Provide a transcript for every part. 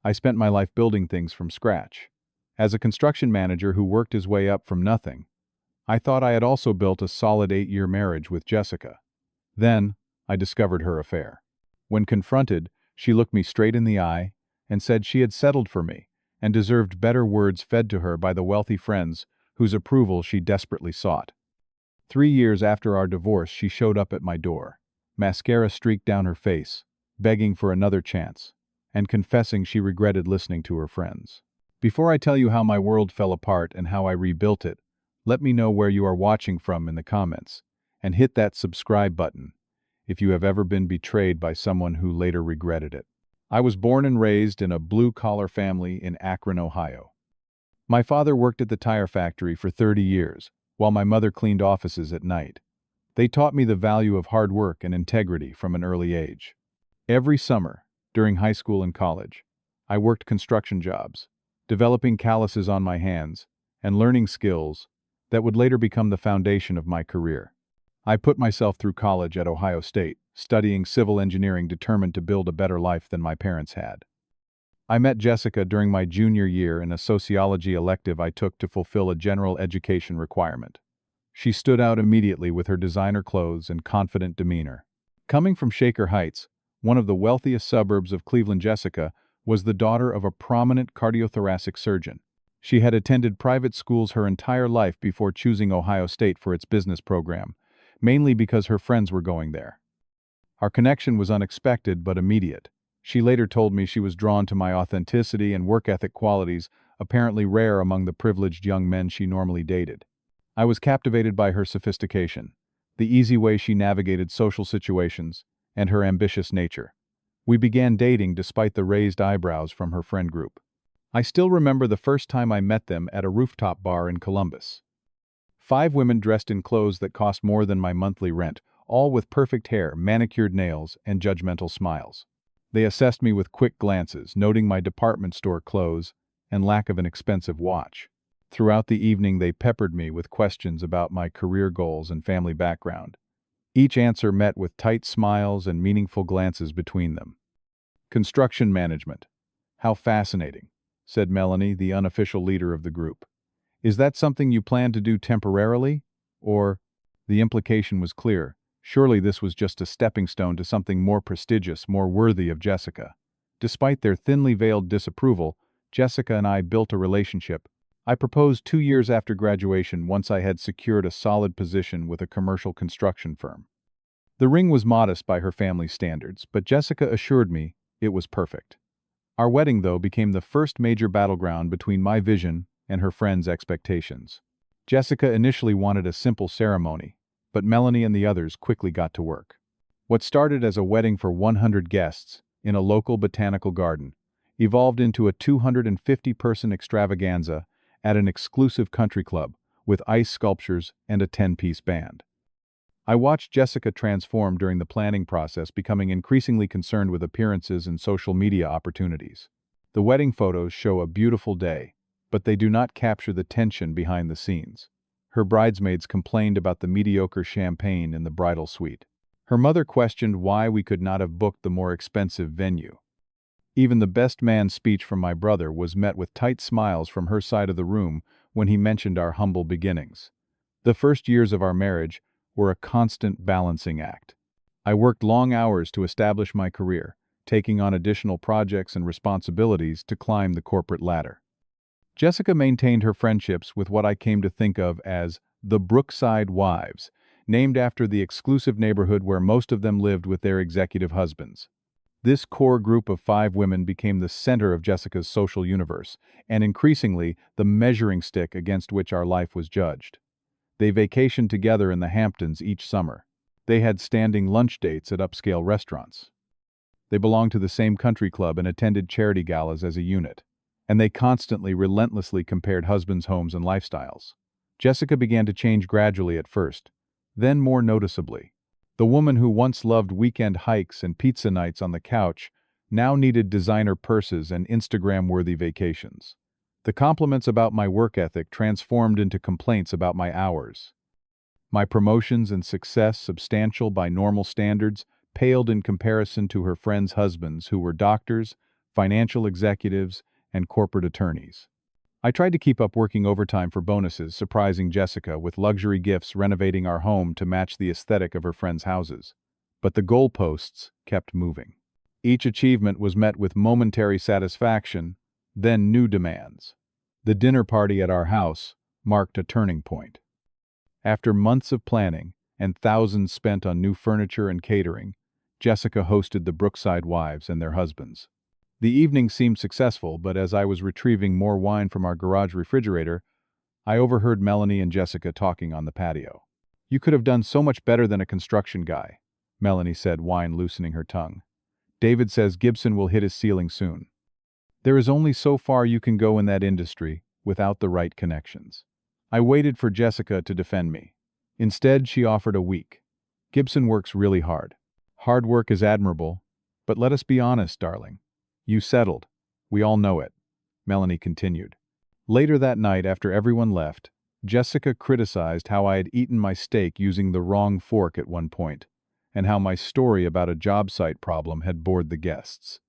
I spent my life building things from scratch. As a construction manager who worked his way up from nothing, I thought I had also built a solid 8-year marriage with Jessica. Then, I discovered her affair. When confronted, she looked me straight in the eye and said she had settled for me and deserved better words fed to her by the wealthy friends whose approval she desperately sought. 3 years after our divorce, she showed up at my door, mascara streaked down her face, begging for another chance, and confessing she regretted listening to her friends. Before I tell you how my world fell apart and how I rebuilt it, let me know where you are watching from in the comments, and hit that subscribe button if you have ever been betrayed by someone who later regretted it. I was born and raised in a blue-collar family in Akron, Ohio. My father worked at the tire factory for 30 years, while my mother cleaned offices at night. They taught me the value of hard work and integrity from an early age. Every summer, during high school and college, I worked construction jobs, developing calluses on my hands and learning skills that would later become the foundation of my career. I put myself through college at Ohio State, studying civil engineering, determined to build a better life than my parents had. I met Jessica during my junior year in a sociology elective I took to fulfill a general education requirement. She stood out immediately with her designer clothes and confident demeanor. Coming from Shaker Heights, one of the wealthiest suburbs of Cleveland, Jessica was the daughter of a prominent cardiothoracic surgeon. She had attended private schools her entire life before choosing Ohio State for its business program, mainly because her friends were going there. Our connection was unexpected but immediate. She later told me she was drawn to my authenticity and work ethic qualities, apparently rare among the privileged young men she normally dated. I was captivated by her sophistication, the easy way she navigated social situations, and her ambitious nature. We began dating despite the raised eyebrows from her friend group. I still remember the first time I met them at a rooftop bar in Columbus. 5 women dressed in clothes that cost more than my monthly rent, all with perfect hair, manicured nails, and judgmental smiles. They assessed me with quick glances, noting my department store clothes and lack of an expensive watch. Throughout the evening, they peppered me with questions about my career goals and family background. Each answer met with tight smiles and meaningful glances between them. Construction management. How fascinating, said Melanie, the unofficial leader of the group. Is that something you plan to do temporarily? Or, the implication was clear, surely this was just a stepping stone to something more prestigious, more worthy of Jessica. Despite their thinly veiled disapproval, Jessica and I built a relationship. I proposed 2 years after graduation, once I had secured a solid position with a commercial construction firm. The ring was modest by her family's standards, but Jessica assured me it was perfect. Our wedding, though, became the first major battleground between my vision and her friends' expectations. Jessica initially wanted a simple ceremony, but Melanie and the others quickly got to work. What started as a wedding for 100 guests in a local botanical garden evolved into a 250-person extravaganza at an exclusive country club with ice sculptures and a 10-piece band. I watched Jessica transform during the planning process, becoming increasingly concerned with appearances and social media opportunities. The wedding photos show a beautiful day, but they do not capture the tension behind the scenes. Her bridesmaids complained about the mediocre champagne in the bridal suite. Her mother questioned why we could not have booked the more expensive venue. Even the best man's speech from my brother was met with tight smiles from her side of the room when he mentioned our humble beginnings. The first years of our marriage were a constant balancing act. I worked long hours to establish my career, taking on additional projects and responsibilities to climb the corporate ladder. Jessica maintained her friendships with what I came to think of as the Brookside Wives, named after the exclusive neighborhood where most of them lived with their executive husbands. This core group of 5 women became the center of Jessica's social universe, and increasingly the measuring stick against which our life was judged. They vacationed together in the Hamptons each summer. They had standing lunch dates at upscale restaurants. They belonged to the same country club and attended charity galas as a unit. And they constantly, relentlessly compared husbands' homes and lifestyles. Jessica began to change gradually at first, then more noticeably. The woman who once loved weekend hikes and pizza nights on the couch now needed designer purses and Instagram-worthy vacations. The compliments about my work ethic transformed into complaints about my hours. My promotions and success, substantial by normal standards, paled in comparison to her friends' husbands who were doctors, financial executives, and corporate attorneys. I tried to keep up working overtime for bonuses, surprising Jessica with luxury gifts, renovating our home to match the aesthetic of her friends' houses. But the goalposts kept moving. Each achievement was met with momentary satisfaction, then new demands. The dinner party at our house marked a turning point. After months of planning and thousands spent on new furniture and catering, Jessica hosted the Brookside wives and their husbands. The evening seemed successful, but as I was retrieving more wine from our garage refrigerator, I overheard Melanie and Jessica talking on the patio. "You could have done so much better than a construction guy," Melanie said, wine loosening her tongue. "David says Gibson will hit his ceiling soon. There is only so far you can go in that industry without the right connections." I waited for Jessica to defend me. Instead, she offered a week. "Gibson works really hard. Hard work is admirable, but let us be honest, darling. You settled. We all know it," Melanie continued. Later that night, after everyone left, Jessica criticized how I had eaten my steak using the wrong fork at one point, and how my story about a job site problem had bored the guests.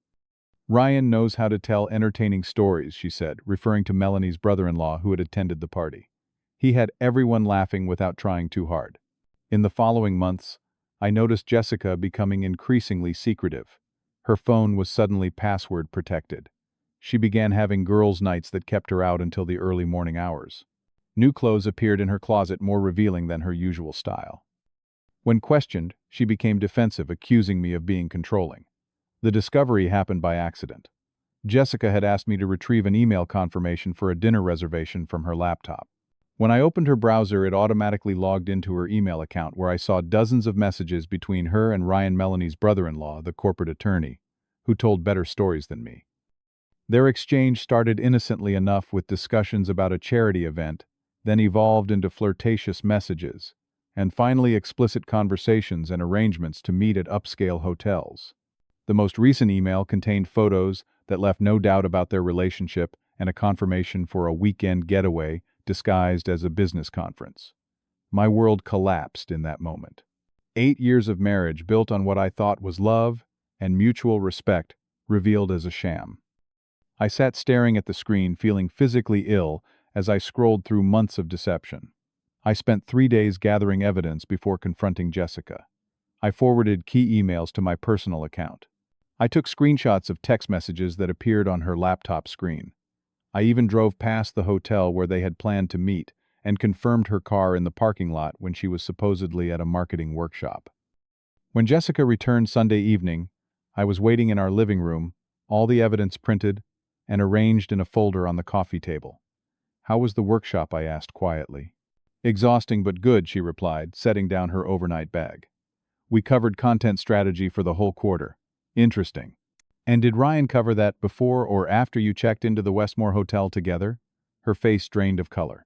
"Ryan knows how to tell entertaining stories," she said, referring to Melanie's brother-in-law who had attended the party. "He had everyone laughing without trying too hard." In the following months, I noticed Jessica becoming increasingly secretive. Her phone was suddenly password protected. She began having girls' nights that kept her out until the early morning hours. New clothes appeared in her closet, more revealing than her usual style. When questioned, she became defensive, accusing me of being controlling. The discovery happened by accident. Jessica had asked me to retrieve an email confirmation for a dinner reservation from her laptop. When I opened her browser, it automatically logged into her email account, where I saw dozens of messages between her and Ryan, Melanie's brother-in-law, the corporate attorney, who told better stories than me. Their exchange started innocently enough with discussions about a charity event, then evolved into flirtatious messages, and finally explicit conversations and arrangements to meet at upscale hotels. The most recent email contained photos that left no doubt about their relationship and a confirmation for a weekend getaway disguised as a business conference. My world collapsed in that moment. 8 years of marriage built on what I thought was love and mutual respect revealed as a sham. I sat staring at the screen, feeling physically ill as I scrolled through months of deception. I spent 3 days gathering evidence before confronting Jessica. I forwarded key emails to my personal account. I took screenshots of text messages that appeared on her laptop screen. I even drove past the hotel where they had planned to meet and confirmed her car in the parking lot when she was supposedly at a marketing workshop. When Jessica returned Sunday evening, I was waiting in our living room, all the evidence printed and arranged in a folder on the coffee table. "How was the workshop?" I asked quietly. "Exhausting but good," she replied, setting down her overnight bag. "We covered content strategy for the whole quarter." "Interesting. And did Ryan cover that before or after you checked into the Westmore Hotel together?" Her face drained of color.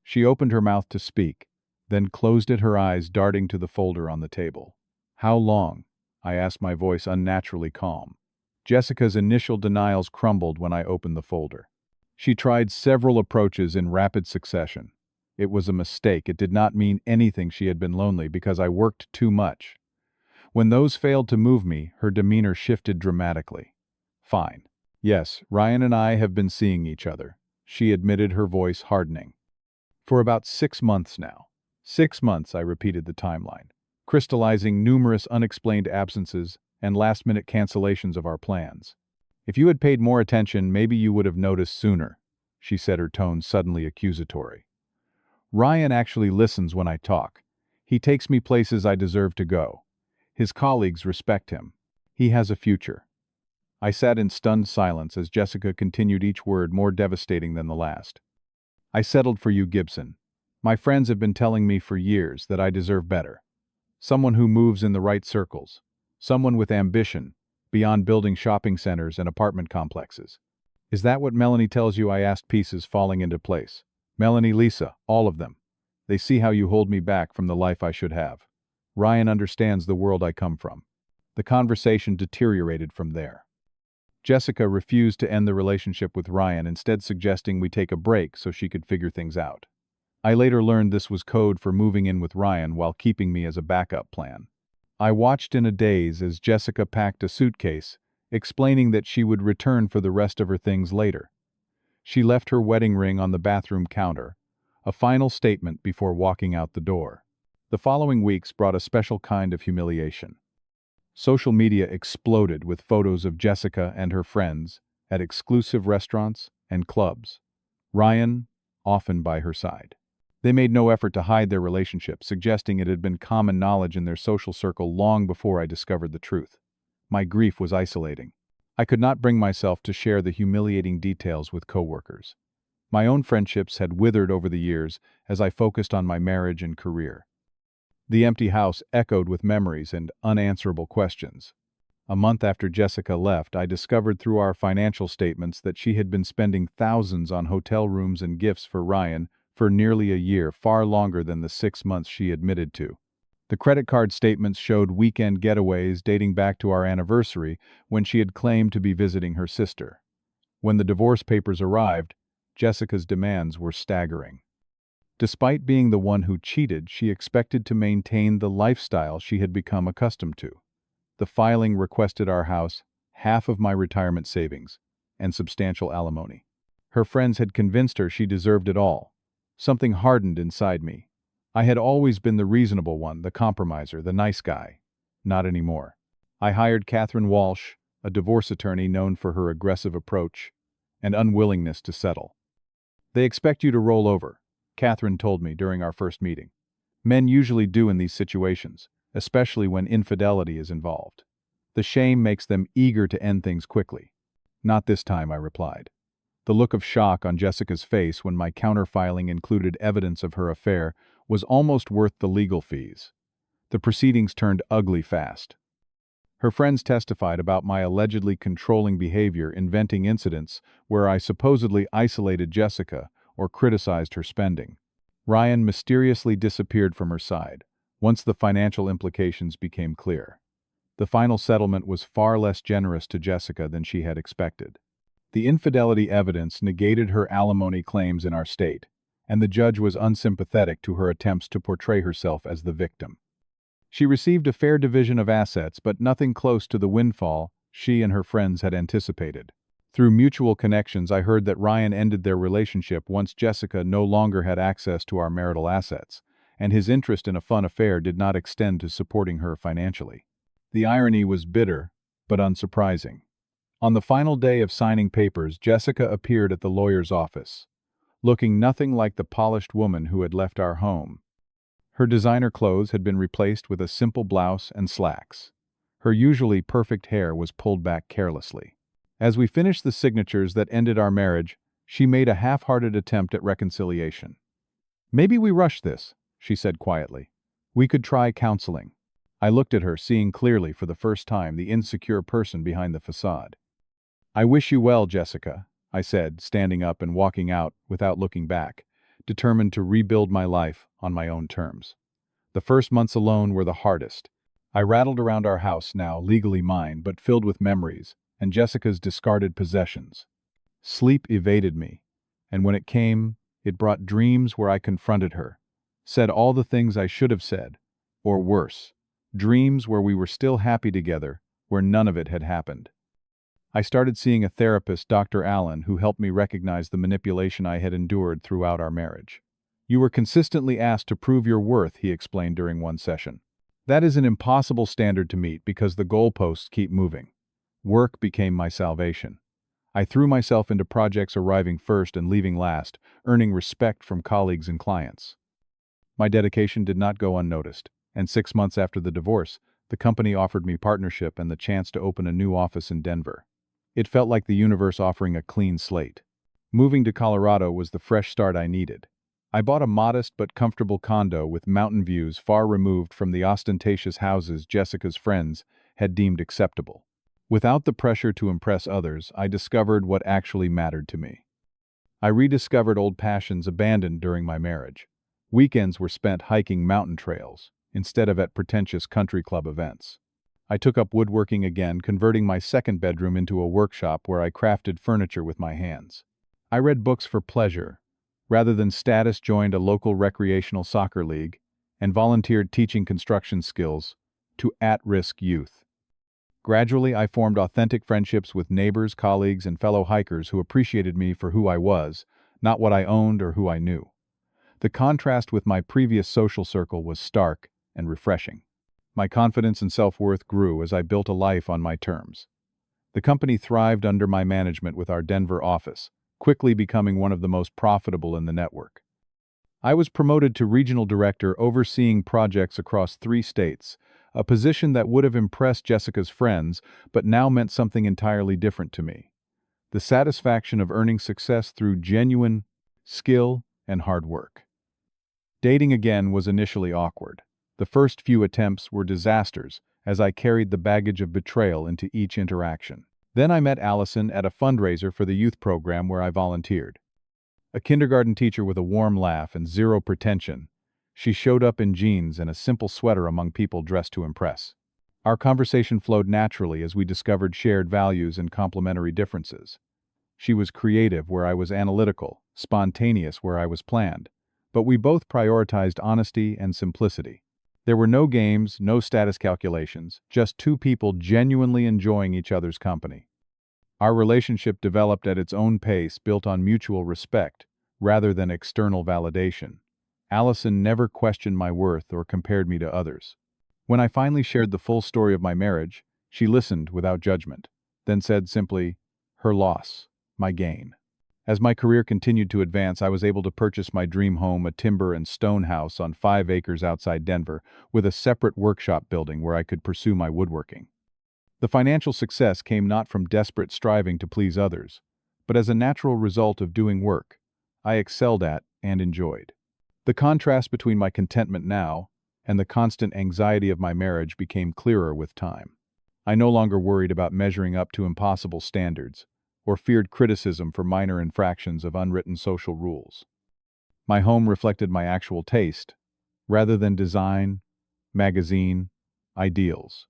She opened her mouth to speak, then closed it, her eyes darting to the folder on the table. "How long?" I asked, my voice unnaturally calm. Jessica's initial denials crumbled when I opened the folder. She tried several approaches in rapid succession. It was a mistake. It did not mean anything. She had been lonely because I worked too much. When those failed to move me, her demeanor shifted dramatically. "Fine. Yes, Ryan and I have been seeing each other," she admitted, her voice hardening. "For about 6 months now." 6 months, I repeated the timeline, crystallizing numerous unexplained absences and last-minute cancellations of our plans. "If you had paid more attention, maybe you would have noticed sooner," she said, her tone suddenly accusatory. "Ryan actually listens when I talk. He takes me places I deserve to go. His colleagues respect him. He has a future." I sat in stunned silence as Jessica continued, each word more devastating than the last. "I settled for you, Gibson. My friends have been telling me for years that I deserve better. Someone who moves in the right circles. Someone with ambition, beyond building shopping centers and apartment complexes." "Is that what Melanie tells you?" I asked, pieces falling into place. "Melanie, Lisa, all of them. They see how you hold me back from the life I should have. Ryan understands the world I come from." The conversation deteriorated from there. Jessica refused to end the relationship with Ryan, instead suggesting we take a break so she could figure things out. I later learned this was code for moving in with Ryan while keeping me as a backup plan. I watched in a daze as Jessica packed a suitcase explaining that she would return for the rest of her things later. She left her wedding ring on the bathroom counter, a final statement before walking out the door. The following weeks brought a special kind of humiliation. Social media exploded with photos of Jessica and her friends at exclusive restaurants and clubs. Ryan, often by her side. They made no effort to hide their relationship, suggesting it had been common knowledge in their social circle long before I discovered the truth. My grief was isolating. I could not bring myself to share the humiliating details with coworkers. My own friendships had withered over the years as I focused on my marriage and career. The empty house echoed with memories and unanswerable questions. A month after Jessica left, I discovered through our financial statements that she had been spending thousands on hotel rooms and gifts for Ryan for nearly a year, far longer than the 6 months she admitted to. The credit card statements showed weekend getaways dating back to our anniversary when she had claimed to be visiting her sister. When the divorce papers arrived, Jessica's demands were staggering. Despite being the one who cheated, she expected to maintain the lifestyle she had become accustomed to. The filing requested our house, half of my retirement savings, and substantial alimony. Her friends had convinced her she deserved it all. Something hardened inside me. I had always been the reasonable one, the compromiser, the nice guy. Not anymore. I hired Catherine Walsh, a divorce attorney known for her aggressive approach and unwillingness to settle. "They expect you to roll over," Catherine told me during our first meeting. "Men usually do in these situations, especially when infidelity is involved. The shame makes them eager to end things quickly." "Not this time," I replied. The look of shock on Jessica's face when my counterfiling included evidence of her affair was almost worth the legal fees. The proceedings turned ugly fast. Her friends testified about my allegedly controlling behavior, inventing incidents where I supposedly isolated Jessica or criticized her spending. Ryan mysteriously disappeared from her side once the financial implications became clear. The final settlement was far less generous to Jessica than she had expected. The infidelity evidence negated her alimony claims in our state, and the judge was unsympathetic to her attempts to portray herself as the victim. She received a fair division of assets, but nothing close to the windfall she and her friends had anticipated. Through mutual connections, I heard that Ryan ended their relationship once Jessica no longer had access to our marital assets, and his interest in a fun affair did not extend to supporting her financially. The irony was bitter, but unsurprising. On the final day of signing papers, Jessica appeared at the lawyer's office, looking nothing like the polished woman who had left our home. Her designer clothes had been replaced with a simple blouse and slacks. Her usually perfect hair was pulled back carelessly. As we finished the signatures that ended our marriage, she made a half-hearted attempt at reconciliation. "Maybe we rushed this," she said quietly. "We could try counseling." I looked at her, seeing clearly for the first time the insecure person behind the facade. "I wish you well, Jessica," I said, standing up and walking out without looking back, determined to rebuild my life on my own terms. The first months alone were the hardest. I rattled around our house, now legally mine, but filled with memories and Jessica's discarded possessions. Sleep evaded me, and when it came, it brought dreams where I confronted her, said all the things I should have said, or worse, dreams where we were still happy together, where none of it had happened. I started seeing a therapist, Dr. Allen, who helped me recognize the manipulation I had endured throughout our marriage. "You were consistently asked to prove your worth," he explained during one session. "That is an impossible standard to meet because the goalposts keep moving." Work became my salvation. I threw myself into projects arriving first and leaving last, earning respect from colleagues and clients. My dedication did not go unnoticed, and 6 months after the divorce, the company offered me partnership and the chance to open a new office in Denver. It felt like the universe offering a clean slate. Moving to Colorado was the fresh start I needed. I bought a modest but comfortable condo with mountain views far removed from the ostentatious houses Jessica's friends had deemed acceptable. Without the pressure to impress others, I discovered what actually mattered to me. I rediscovered old passions abandoned during my marriage. Weekends were spent hiking mountain trails, instead of at pretentious country club events. I took up woodworking again, converting my second bedroom into a workshop where I crafted furniture with my hands. I read books for pleasure, rather than status, joined a local recreational soccer league, and volunteered teaching construction skills to at-risk youth. Gradually, I formed authentic friendships with neighbors, colleagues, and fellow hikers who appreciated me for who I was, not what I owned or who I knew. The contrast with my previous social circle was stark and refreshing. My confidence and self-worth grew as I built a life on my terms. The company thrived under my management with our Denver office, quickly becoming one of the most profitable in the network. I was promoted to regional director overseeing projects across 3 states, a position that would have impressed Jessica's friends, but now meant something entirely different to me. The satisfaction of earning success through genuine skill and hard work. Dating again was initially awkward. The first few attempts were disasters, as I carried the baggage of betrayal into each interaction. Then I met Allison at a fundraiser for the youth program where I volunteered. A kindergarten teacher with a warm laugh and zero pretension, she showed up in jeans and a simple sweater among people dressed to impress. Our conversation flowed naturally as we discovered shared values and complementary differences. She was creative where I was analytical, spontaneous where I was planned, but we both prioritized honesty and simplicity. There were no games, no status calculations, just 2 people genuinely enjoying each other's company. Our relationship developed at its own pace, built on mutual respect, rather than external validation. Allison never questioned my worth or compared me to others. When I finally shared the full story of my marriage, she listened without judgment, then said simply, "Her loss, my gain." As my career continued to advance, I was able to purchase my dream home, a timber and stone house on 5 acres outside Denver, with a separate workshop building where I could pursue my woodworking. The financial success came not from desperate striving to please others, but as a natural result of doing work I excelled at and enjoyed. The contrast between my contentment now and the constant anxiety of my marriage became clearer with time. I no longer worried about measuring up to impossible standards, or feared criticism for minor infractions of unwritten social rules. My home reflected my actual taste, rather than design, magazine, ideals.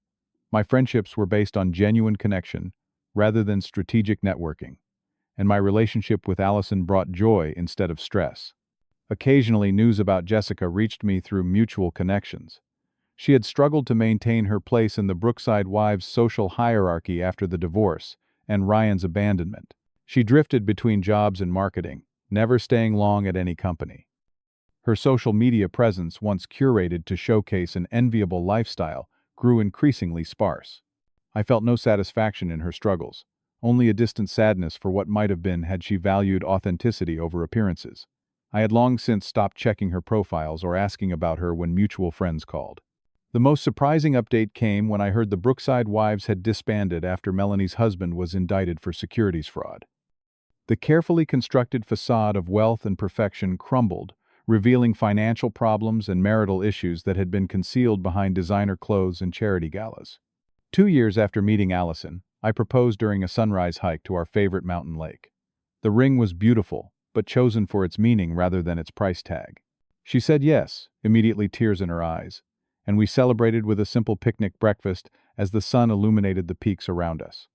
My friendships were based on genuine connection, rather than strategic networking, and my relationship with Allison brought joy instead of stress. Occasionally, news about Jessica reached me through mutual connections. She had struggled to maintain her place in the Brookside Wives social hierarchy after the divorce and Ryan's abandonment. She drifted between jobs and marketing, never staying long at any company. Her social media presence, once curated to showcase an enviable lifestyle, grew increasingly sparse. I felt no satisfaction in her struggles, only a distant sadness for what might have been had she valued authenticity over appearances. I had long since stopped checking her profiles or asking about her when mutual friends called. The most surprising update came when I heard the Brookside Wives had disbanded after Melanie's husband was indicted for securities fraud. The carefully constructed facade of wealth and perfection crumbled, revealing financial problems and marital issues that had been concealed behind designer clothes and charity galas. 2 years after meeting Allison, I proposed during a sunrise hike to our favorite mountain lake. The ring was beautiful, but chosen for its meaning rather than its price tag. She said yes, immediately tears in her eyes, and we celebrated with a simple picnic breakfast as the sun illuminated the peaks around us.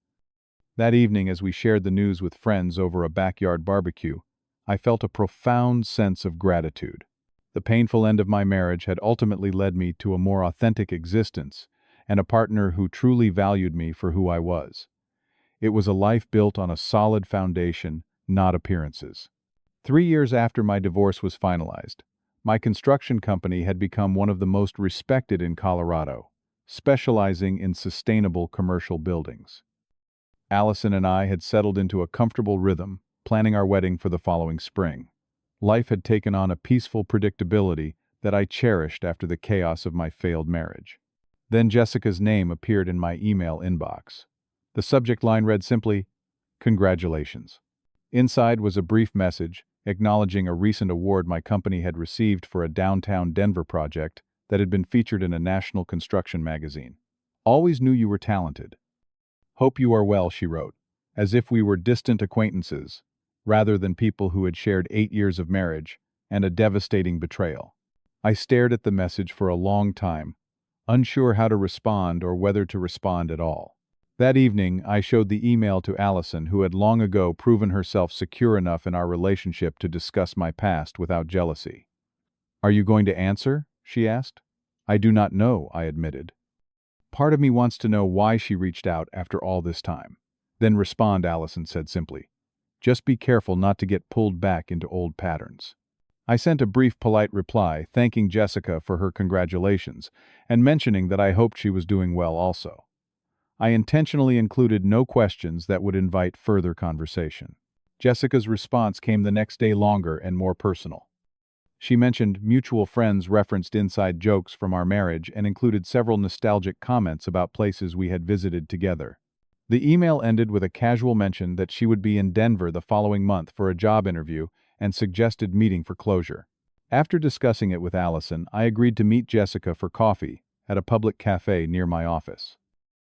That evening, as we shared the news with friends over a backyard barbecue, I felt a profound sense of gratitude. The painful end of my marriage had ultimately led me to a more authentic existence and a partner who truly valued me for who I was. It was a life built on a solid foundation, not appearances. 3 years after my divorce was finalized, my construction company had become one of the most respected in Colorado, specializing in sustainable commercial buildings. Allison and I had settled into a comfortable rhythm, planning our wedding for the following spring. Life had taken on a peaceful predictability that I cherished after the chaos of my failed marriage. Then Jessica's name appeared in my email inbox. The subject line read simply, "Congratulations." Inside was a brief message acknowledging a recent award my company had received for a downtown Denver project that had been featured in a national construction magazine. "Always knew you were talented. Hope you are well," she wrote, as if we were distant acquaintances, rather than people who had shared 8 years of marriage and a devastating betrayal. I stared at the message for a long time, unsure how to respond or whether to respond at all. That evening, I showed the email to Allison, who had long ago proven herself secure enough in our relationship to discuss my past without jealousy. "Are you going to answer?" she asked. "I do not know," I admitted. Part of me wants to know why she reached out after all this time. Then respond, Allison said simply. Just be careful not to get pulled back into old patterns. I sent a brief, polite reply thanking Jessica for her congratulations and mentioning that I hoped she was doing well also. I intentionally included no questions that would invite further conversation. Jessica's response came the next day, longer and more personal. She mentioned mutual friends referenced inside jokes from our marriage and included several nostalgic comments about places we had visited together. The email ended with a casual mention that she would be in Denver the following month for a job interview and suggested meeting for closure. After discussing it with Allison, I agreed to meet Jessica for coffee at a public cafe near my office.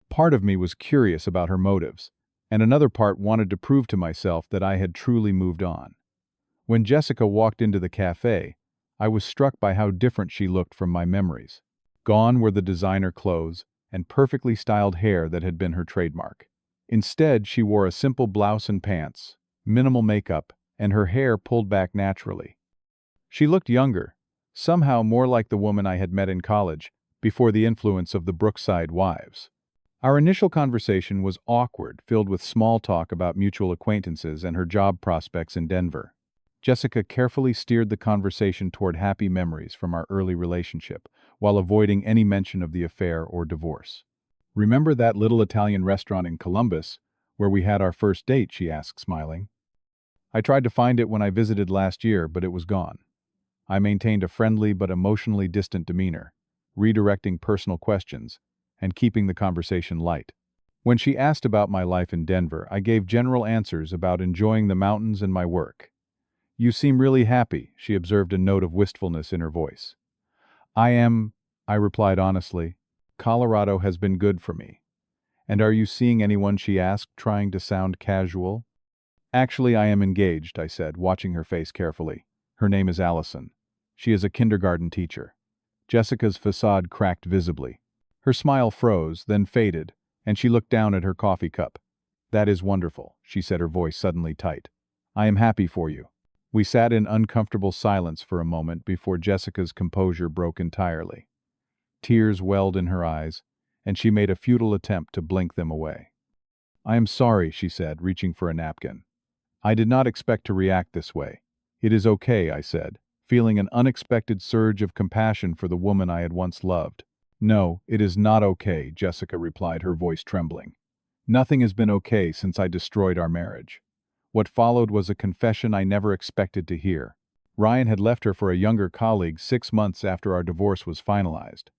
Part of me was curious about her motives, and another part wanted to prove to myself that I had truly moved on. When Jessica walked into the cafe, I was struck by how different she looked from my memories. Gone were the designer clothes and perfectly styled hair that had been her trademark. Instead, she wore a simple blouse and pants, minimal makeup, and her hair pulled back naturally. She looked younger, somehow more like the woman I had met in college, before the influence of the Brookside Wives. Our initial conversation was awkward, filled with small talk about mutual acquaintances and her job prospects in Denver. Jessica carefully steered the conversation toward happy memories from our early relationship, while avoiding any mention of the affair or divorce. Remember that little Italian restaurant in Columbus, where we had our first date, she asked, smiling. I tried to find it when I visited last year, but it was gone. I maintained a friendly but emotionally distant demeanor, redirecting personal questions and keeping the conversation light. When she asked about my life in Denver, I gave general answers about enjoying the mountains and my work. You seem really happy, she observed, a note of wistfulness in her voice. I am, I replied honestly. Colorado has been good for me. And are you seeing anyone, she asked, trying to sound casual. Actually, I am engaged, I said, watching her face carefully. Her name is Allison. She is a kindergarten teacher. Jessica's facade cracked visibly. Her smile froze, then faded, and she looked down at her coffee cup. That is wonderful, she said, her voice suddenly tight. I am happy for you. We sat in uncomfortable silence for a moment before Jessica's composure broke entirely. Tears welled in her eyes, and she made a futile attempt to blink them away. I am sorry, she said, reaching for a napkin. I did not expect to react this way. It is okay, I said, feeling an unexpected surge of compassion for the woman I had once loved. No, it is not okay, Jessica replied, her voice trembling. Nothing has been okay since I destroyed our marriage. What followed was a confession I never expected to hear. Ryan had left her for a younger colleague 6 months after our divorce was finalized.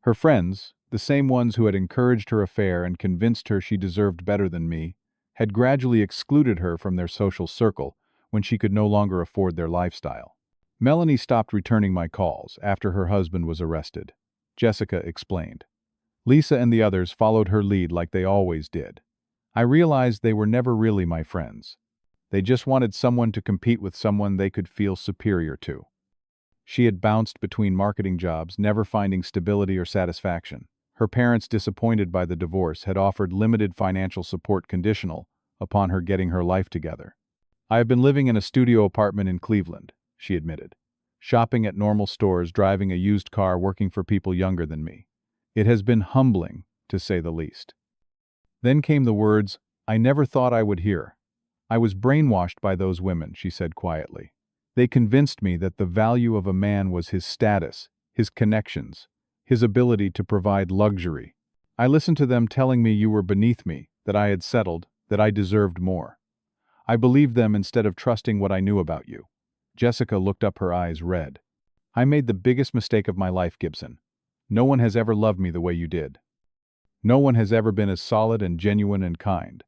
Her friends, the same ones who had encouraged her affair and convinced her she deserved better than me, had gradually excluded her from their social circle when she could no longer afford their lifestyle. Melanie stopped returning my calls after her husband was arrested. Jessica explained. Lisa and the others followed her lead like they always did. I realized they were never really my friends. They just wanted someone to compete with someone they could feel superior to. She had bounced between marketing jobs, never finding stability or satisfaction. Her parents, disappointed by the divorce, had offered limited financial support conditional upon her getting her life together. I have been living in a studio apartment in Cleveland, she admitted. Shopping at normal stores, driving a used car, working for people younger than me. It has been humbling, to say the least. Then came the words I never thought I would hear. I was brainwashed by those women, she said quietly. They convinced me that the value of a man was his status, his connections, his ability to provide luxury. I listened to them telling me you were beneath me, that I had settled, that I deserved more. I believed them instead of trusting what I knew about you. Jessica looked up, her eyes red. I made the biggest mistake of my life, Gibson. No one has ever loved me the way you did. No one has ever been as solid and genuine and kind.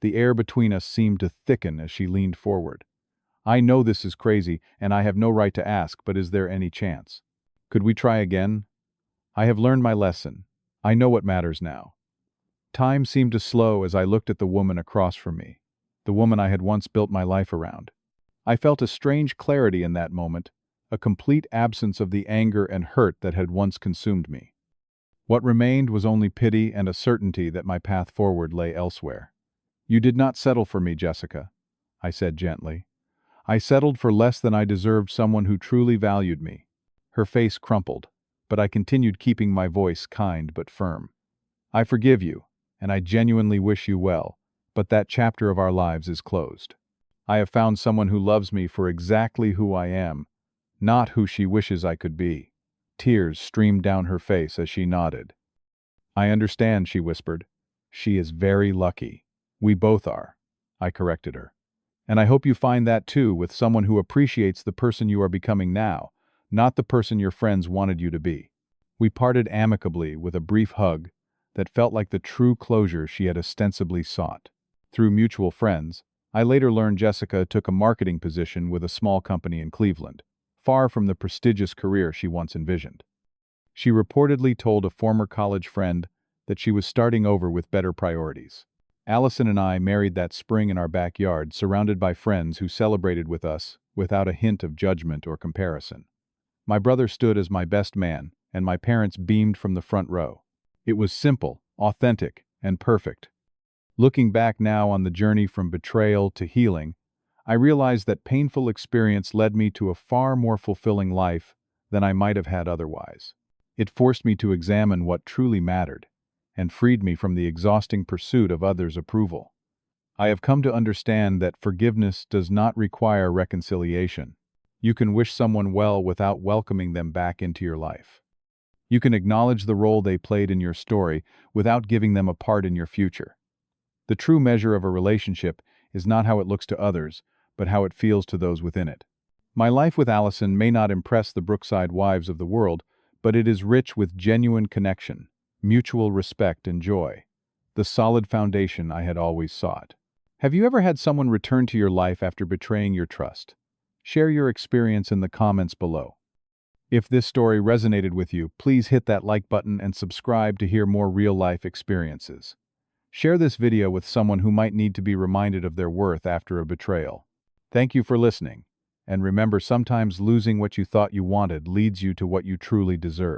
The air between us seemed to thicken as she leaned forward. I know this is crazy, and I have no right to ask, but is there any chance? Could we try again? I have learned my lesson. I know what matters now. Time seemed to slow as I looked at the woman across from me, the woman I had once built my life around. I felt a strange clarity in that moment, a complete absence of the anger and hurt that had once consumed me. What remained was only pity and a certainty that my path forward lay elsewhere. You did not settle for me, Jessica, I said gently. I settled for less than I deserved, someone who truly valued me. Her face crumpled, but I continued, keeping my voice kind but firm. I forgive you, and I genuinely wish you well, but that chapter of our lives is closed. I have found someone who loves me for exactly who I am, not who she wishes I could be." Tears streamed down her face as she nodded. "I understand," she whispered. "She is very lucky. We both are," I corrected her. "And I hope you find that too with someone who appreciates the person you are becoming now, not the person your friends wanted you to be." We parted amicably with a brief hug that felt like the true closure she had ostensibly sought. Through mutual friends, I later learned Jessica took a marketing position with a small company in Cleveland, far from the prestigious career she once envisioned. She reportedly told a former college friend that she was starting over with better priorities. Allison and I married that spring in our backyard, surrounded by friends who celebrated with us without a hint of judgment or comparison. My brother stood as my best man, and my parents beamed from the front row. It was simple, authentic, and perfect. Looking back now on the journey from betrayal to healing, I realized that painful experience led me to a far more fulfilling life than I might have had otherwise. It forced me to examine what truly mattered, and freed me from the exhausting pursuit of others' approval. I have come to understand that forgiveness does not require reconciliation. You can wish someone well without welcoming them back into your life. You can acknowledge the role they played in your story without giving them a part in your future. The true measure of a relationship is not how it looks to others, but how it feels to those within it. My life with Allison may not impress the Brookside wives of the world, but it is rich with genuine connection, mutual respect, and joy, the solid foundation I had always sought. Have you ever had someone return to your life after betraying your trust? Share your experience in the comments below. If this story resonated with you, please hit that like button and subscribe to hear more real-life experiences. Share this video with someone who might need to be reminded of their worth after a betrayal. Thank you for listening, and remember, sometimes losing what you thought you wanted leads you to what you truly deserve.